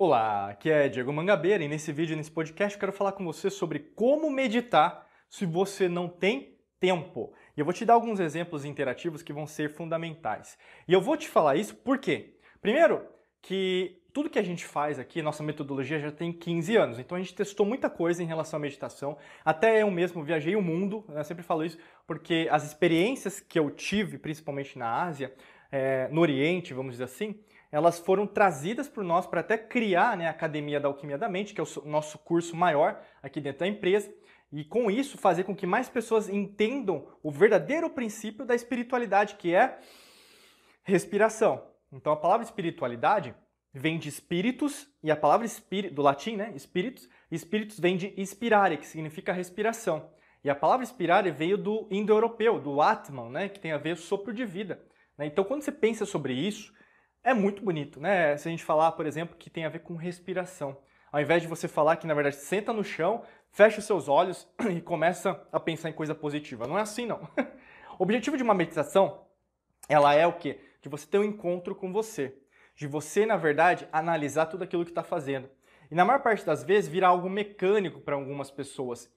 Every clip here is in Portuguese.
Olá, aqui é Diego Mangabeira e nesse vídeo, nesse podcast, eu quero falar com você sobre como meditar se você não tem tempo. E eu vou te dar alguns exemplos interativos que vão ser fundamentais. E eu vou te falar isso por quê? Primeiro, que tudo que a gente faz aqui, nossa metodologia já tem 15 anos, então a gente testou muita coisa em relação à meditação. Até eu mesmo viajei o mundo, eu sempre falo isso, porque as experiências que eu tive, principalmente na Ásia, no Oriente, vamos dizer assim, elas foram trazidas por nós para até criar, né, a Academia da Alquimia da Mente, que é o nosso curso maior aqui dentro da empresa, e com isso fazer com que mais pessoas entendam o verdadeiro princípio da espiritualidade, que é respiração. Então a palavra espiritualidade vem de espíritos, e a palavra espírito, do latim, né, espíritos, espíritos vem de inspirare, que significa respiração. E a palavra inspirare veio do indo-europeu, do Atman, né, que tem a ver com sopro de vida. Então quando você pensa sobre isso, é muito bonito, né? Se a gente falar, por exemplo, que tem a ver com respiração. Ao invés de você falar que, na verdade, senta no chão, fecha os seus olhos e começa a pensar em coisa positiva. Não é assim, não. O objetivo de uma meditação, ela é o quê? De você ter um encontro com você. De você, na verdade, analisar tudo aquilo que está fazendo. E na maior parte das vezes, vira algo mecânico para algumas pessoas.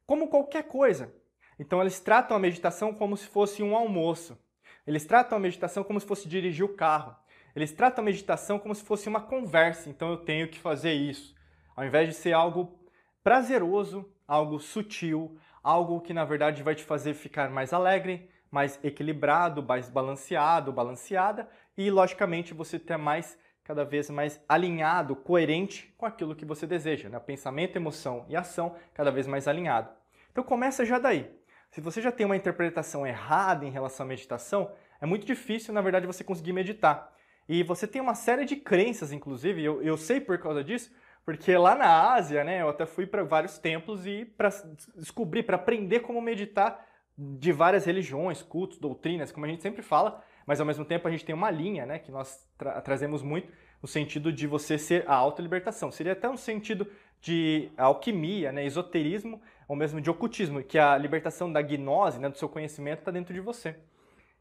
Como qualquer coisa. Então, eles tratam a meditação como se fosse um almoço. Eles tratam a meditação como se fosse dirigir o carro. Eles tratam a meditação como se fosse uma conversa, então eu tenho que fazer isso. Ao invés de ser algo prazeroso, algo sutil, algo que na verdade vai te fazer ficar mais alegre, mais equilibrado, mais balanceado, balanceada e logicamente você ter cada vez mais alinhado, coerente com aquilo que você deseja, né? Pensamento, emoção e ação cada vez mais alinhado. Então começa já daí. Se você já tem uma interpretação errada em relação à meditação, é muito difícil, na verdade, você conseguir meditar. E você tem uma série de crenças, inclusive, eu sei por causa disso, porque lá na Ásia, né, eu até fui para vários templos e para descobrir, para aprender como meditar de várias religiões, cultos, doutrinas, como a gente sempre fala, mas ao mesmo tempo a gente tem uma linha, né, que nós trazemos muito no sentido de você ser a autolibertação. Seria até um sentido de alquimia, né, esoterismo, ou mesmo de ocultismo, que a libertação da gnose, né, do seu conhecimento está dentro de você.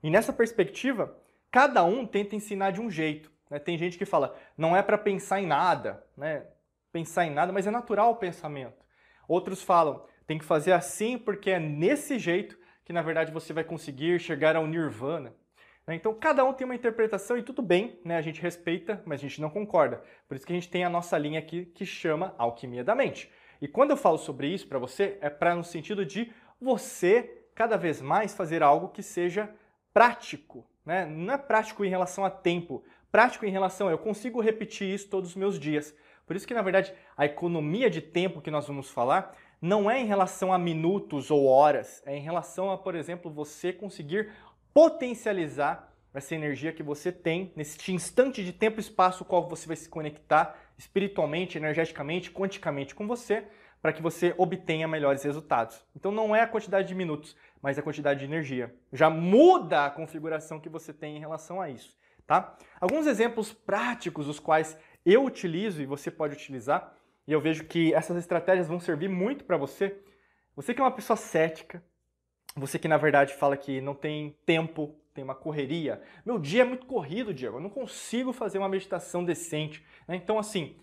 E nessa perspectiva, cada um tenta ensinar de um jeito. Né? Tem gente que fala, não é para pensar em nada, né? Pensar em nada, mas é natural o pensamento. Outros falam, tem que fazer assim porque é nesse jeito que na verdade você vai conseguir chegar ao nirvana. Né? Então cada um tem uma interpretação e tudo bem, né? A gente respeita, mas a gente não concorda. Por isso que a gente tem a nossa linha aqui que chama Alquimia da Mente. E quando eu falo sobre isso para você, é para no sentido de você cada vez mais fazer algo que seja prático. Né? Não é prático em relação a tempo, prático em relação a eu consigo repetir isso todos os meus dias. Por isso que, na verdade, a economia de tempo que nós vamos falar não é em relação a minutos ou horas, é em relação a, por exemplo, você conseguir potencializar essa energia que você tem nesse instante de tempo e espaço ao qual você vai se conectar espiritualmente, energeticamente, quanticamente com você, para que você obtenha melhores resultados. Então não é a quantidade de minutos, mas a quantidade de energia. Já muda a configuração que você tem em relação a isso, tá? Alguns exemplos práticos os quais eu utilizo e você pode utilizar, e eu vejo que essas estratégias vão servir muito para você. Você que é uma pessoa cética, você que na verdade fala que não tem tempo, tem uma correria. Meu dia é muito corrido, Diego, eu não consigo fazer uma meditação decente. Né? Então assim,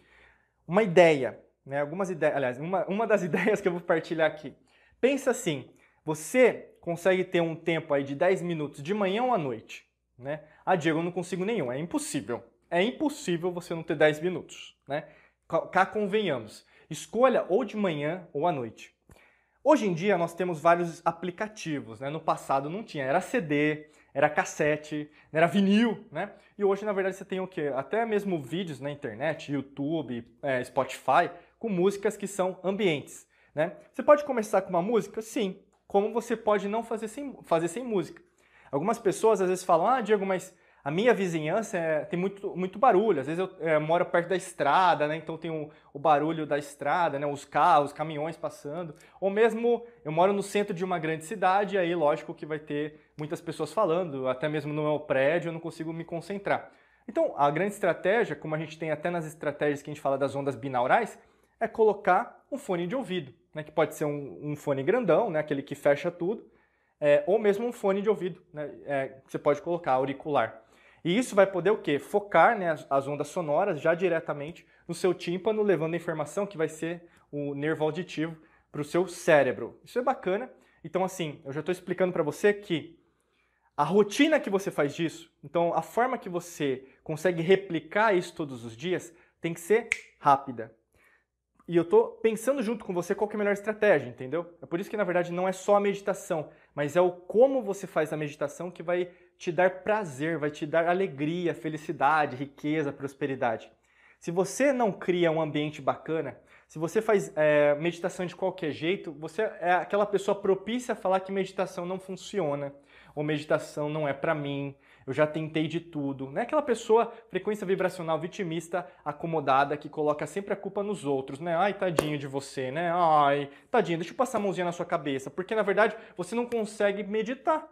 uma ideia, né? Algumas ideias, aliás, uma das ideias que eu vou partilhar aqui. Pensa assim, você consegue ter um tempo aí de 10 minutos de manhã ou à noite, né? Ah, Diego, eu não consigo nenhum, é impossível. É impossível você não ter 10 minutos, né? Cá convenhamos. Escolha ou de manhã ou à noite. Hoje em dia nós temos vários aplicativos, né? No passado não tinha, era CD, era cassete, era vinil, né? E hoje, na verdade, você tem o quê? Até mesmo vídeos na internet, YouTube, Spotify, com músicas que são ambientes, né? Você pode começar com uma música? Sim. Como você pode não fazer sem música? Algumas pessoas às vezes falam, ah, Diego, mas a minha vizinhança tem muito barulho. Às vezes eu moro perto da estrada, né? Então tem o barulho da estrada, né? Os carros, caminhões passando. Ou mesmo eu moro no centro de uma grande cidade, e aí lógico que vai ter muitas pessoas falando, até mesmo no meu prédio eu não consigo me concentrar. Então a grande estratégia, como a gente tem até nas estratégias que a gente fala das ondas binaurais, é colocar um fone de ouvido, né? Que pode ser um fone grandão, né? Aquele que fecha tudo, ou mesmo um fone de ouvido, né? Que você pode colocar auricular. E isso vai poder o quê? Focar, né, as ondas sonoras já diretamente no seu tímpano, levando a informação que vai ser o nervo auditivo para o seu cérebro. Isso é bacana. Então, assim, eu já estou explicando para você que a rotina que você faz disso, então a forma que você consegue replicar isso todos os dias, tem que ser rápida. E eu estou pensando junto com você qual que é a melhor estratégia, entendeu? É por isso que, na verdade, não é só a meditação, mas é o como você faz a meditação que vai te dar prazer, vai te dar alegria, felicidade, riqueza, prosperidade. Se você não cria um ambiente bacana, se você faz meditação de qualquer jeito, você é aquela pessoa propícia a falar que meditação não funciona, ou meditação não é pra mim, eu já tentei de tudo. Não é aquela pessoa, frequência vibracional vitimista, acomodada, que coloca sempre a culpa nos outros, né? Ai, tadinho de você, né? Ai, tadinho, deixa eu passar a mãozinha na sua cabeça. Porque, na verdade, você não consegue meditar.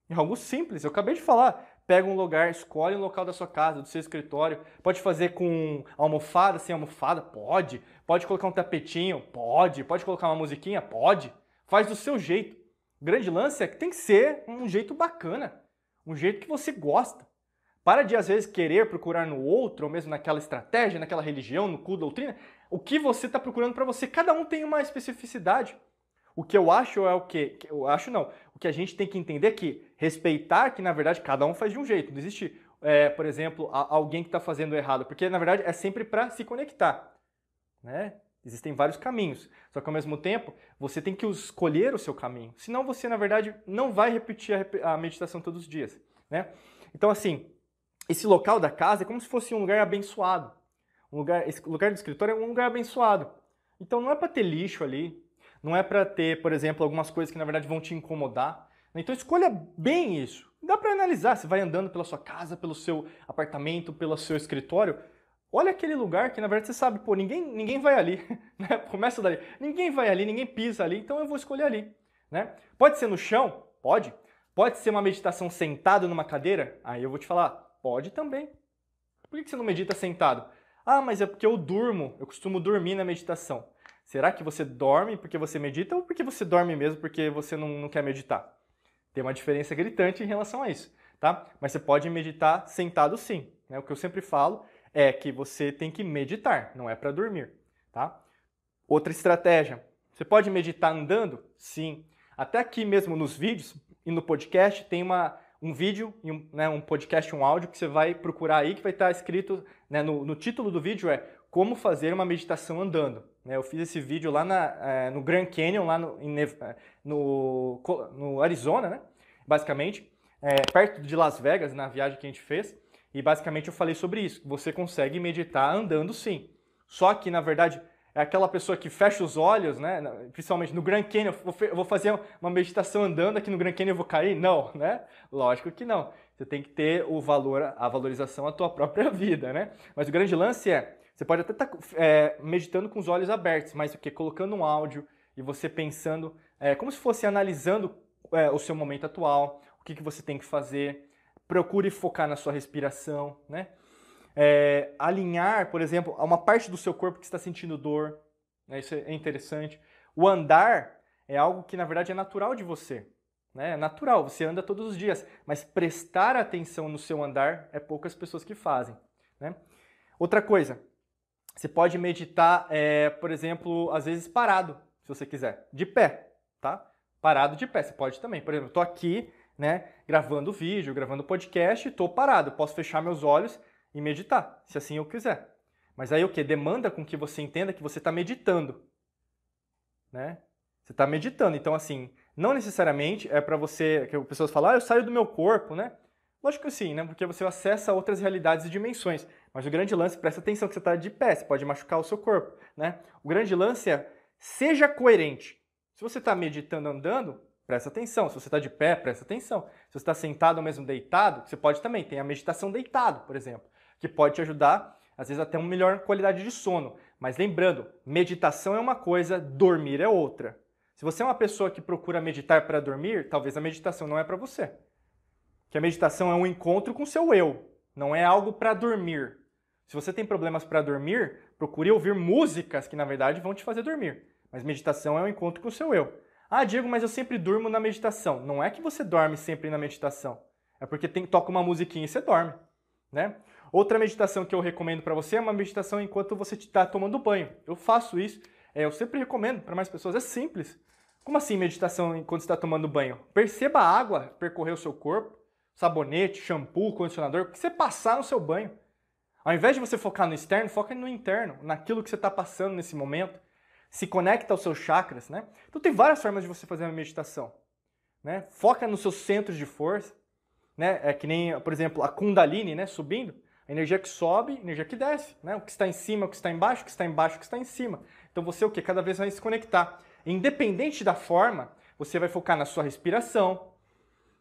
É algo simples, eu acabei de falar. Pega um lugar, escolhe um local da sua casa, do seu escritório. Pode fazer com almofada, sem almofada? Pode. Pode colocar um tapetinho? Pode. Pode colocar uma musiquinha? Pode. Faz do seu jeito. O grande lance é que tem que ser um jeito bacana. Um jeito que você gosta. Para de, às vezes, querer procurar no outro, ou mesmo naquela estratégia, naquela religião, no culto, doutrina, o que você está procurando para você. Cada um tem uma especificidade. O que eu acho é o quê? Eu acho não. O que a gente tem que entender é que respeitar que, na verdade, cada um faz de um jeito. Não existe, por exemplo, alguém que está fazendo errado. Porque, na verdade, é sempre para se conectar. Né? Existem vários caminhos. Só que, ao mesmo tempo, você tem que escolher o seu caminho. Senão você, na verdade, não vai repetir a meditação todos os dias. Né? Então, assim, esse local da casa é como se fosse um lugar abençoado. Esse lugar do escritório é um lugar abençoado. Então, não é para ter lixo ali. Não é para ter, por exemplo, algumas coisas que, na verdade, vão te incomodar. Então, escolha bem isso. Dá para analisar. Você vai andando pela sua casa, pelo seu apartamento, pelo seu escritório. Olha aquele lugar que, na verdade, você sabe, pô, ninguém vai ali. Né? Começa dali. Ninguém vai ali, ninguém pisa ali, então eu vou escolher ali. Né? Pode ser no chão? Pode. Pode ser uma meditação sentado numa cadeira? Aí eu vou te falar, pode também. Por que você não medita sentado? Ah, mas é porque eu durmo, eu costumo dormir na meditação. Será que você dorme porque você medita ou porque você dorme mesmo porque você não quer meditar? Tem uma diferença gritante em relação a isso, tá? Mas você pode meditar sentado sim. Né? O que eu sempre falo é que você tem que meditar, não é para dormir, tá? Outra estratégia, você pode meditar andando? Sim. Até aqui mesmo nos vídeos e no podcast tem um vídeo, um podcast, um áudio que você vai procurar aí que vai estar escrito, né, no título do vídeo é Como Fazer uma Meditação Andando. Eu fiz esse vídeo lá no Grand Canyon, lá no Arizona, né? Basicamente, perto de Las Vegas, na viagem que a gente fez. E basicamente eu falei sobre isso. Você consegue meditar andando sim. Só que, na verdade, é aquela pessoa que fecha os olhos, né? Principalmente no Grand Canyon, eu vou fazer uma meditação andando aqui no Grand Canyon, eu vou cair? Não, né? Lógico que não. Você tem que ter a valorização à tua própria vida, né? Mas o grande lance é, você pode até estar meditando com os olhos abertos, mas o quê? Colocando um áudio e você pensando, como se fosse analisando o seu momento atual, o que você tem que fazer. Procure focar na sua respiração, né? Alinhar, por exemplo, a uma parte do seu corpo que está sentindo dor. Né? Isso é interessante. O andar é algo que, na verdade, é natural de você. Né? É natural, você anda todos os dias. Mas prestar atenção no seu andar é poucas pessoas que fazem. Né? Outra coisa, você pode meditar, por exemplo, às vezes parado, se você quiser. De pé, tá? Parado de pé, você pode também. Por exemplo, eu estou aqui, né, gravando vídeo, gravando podcast, estou parado. Posso fechar meus olhos e meditar, se assim eu quiser. Mas aí o que? Demanda com que você entenda que você está meditando. Né? Você está meditando. Então, assim, não necessariamente é para você, que as pessoas falam, eu saio do meu corpo, né? Lógico que sim, né? Porque você acessa outras realidades e dimensões. Mas o grande lance, presta atenção que você está de pé, você pode machucar o seu corpo, né? O grande lance é, seja coerente. Se você está meditando andando, presta atenção. Se você está de pé, presta atenção. Se você está sentado ou mesmo deitado, você pode também. Tem a meditação deitado, por exemplo, que pode te ajudar, às vezes, até uma melhor qualidade de sono. Mas lembrando, meditação é uma coisa, dormir é outra. Se você é uma pessoa que procura meditar para dormir, talvez a meditação não é para você. Que a meditação é um encontro com o seu eu, não é algo para dormir. Se você tem problemas para dormir, procure ouvir músicas que, na verdade, vão te fazer dormir. Mas meditação é um encontro com o seu eu. Ah, Diego, mas eu sempre durmo na meditação. Não é que você dorme sempre na meditação. É porque toca uma musiquinha e você dorme. né? Outra meditação que eu recomendo para você é uma meditação enquanto você está tomando banho. Eu faço isso, eu sempre recomendo para mais pessoas, é simples. Como assim meditação enquanto você está tomando banho? Perceba a água percorrer o seu corpo, sabonete, shampoo, condicionador, o que você passar no seu banho. Ao invés de você focar no externo, foca no interno, naquilo que você está passando nesse momento. Se conecta aos seus chakras, né? Então tem várias formas de você fazer uma meditação, né? Foca nos seus centros de força, né? É que nem, por exemplo, a Kundalini, né? Subindo, a energia que sobe, a energia que desce, né? O que está em cima, o que está embaixo, o que está embaixo, o que está em cima. Então você o quê? Cada vez vai se conectar. Independente da forma, você vai focar na sua respiração,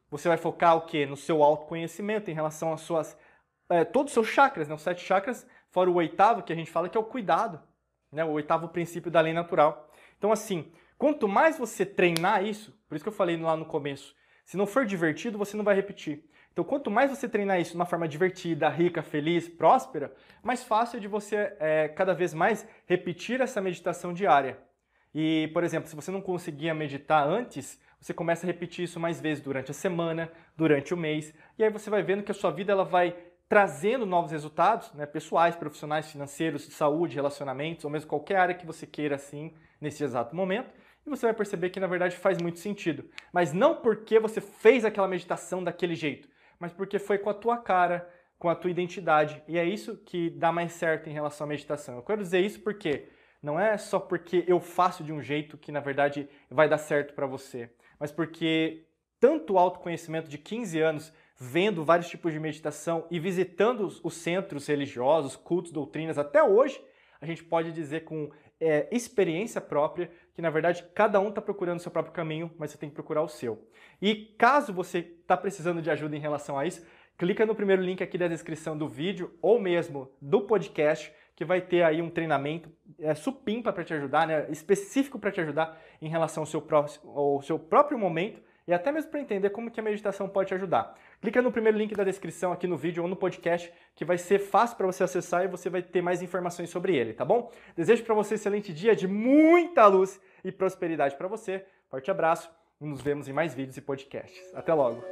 você vai focar o quê? No seu autoconhecimento em relação às suas todos os seus chakras, né? Os 7 chakras, fora o 8º, que a gente fala que é o cuidado, né? O 8º princípio da lei natural. Então, assim, quanto mais você treinar isso, por isso que eu falei lá no começo, se não for divertido, você não vai repetir. Então, quanto mais você treinar isso de uma forma divertida, rica, feliz, próspera, mais fácil é de você cada vez mais repetir essa meditação diária. E, por exemplo, se você não conseguia meditar antes, você começa a repetir isso mais vezes durante a semana, durante o mês, e aí você vai vendo que a sua vida ela vai trazendo novos resultados, né, pessoais, profissionais, financeiros, de saúde, relacionamentos, ou mesmo qualquer área que você queira assim, nesse exato momento, e você vai perceber que na verdade faz muito sentido. Mas não porque você fez aquela meditação daquele jeito, mas porque foi com a tua cara, com a tua identidade, e é isso que dá mais certo em relação à meditação. Eu quero dizer isso porque não é só porque eu faço de um jeito que na verdade vai dar certo para você, mas porque tanto o autoconhecimento de 15 anos vendo vários tipos de meditação e visitando os centros religiosos, cultos, doutrinas, até hoje, a gente pode dizer com experiência própria que, na verdade, cada um está procurando o seu próprio caminho, mas você tem que procurar o seu. E caso você está precisando de ajuda em relação a isso, clica no primeiro link aqui da descrição do vídeo ou mesmo do podcast, que vai ter aí um treinamento supimpa para te ajudar, né, específico para te ajudar em relação ao seu próprio momento e até mesmo para entender como que a meditação pode te ajudar. Clica no primeiro link da descrição aqui no vídeo ou no podcast, que vai ser fácil para você acessar e você vai ter mais informações sobre ele, tá bom? Desejo para você um excelente dia de muita luz e prosperidade para você. Forte abraço e nos vemos em mais vídeos e podcasts. Até logo!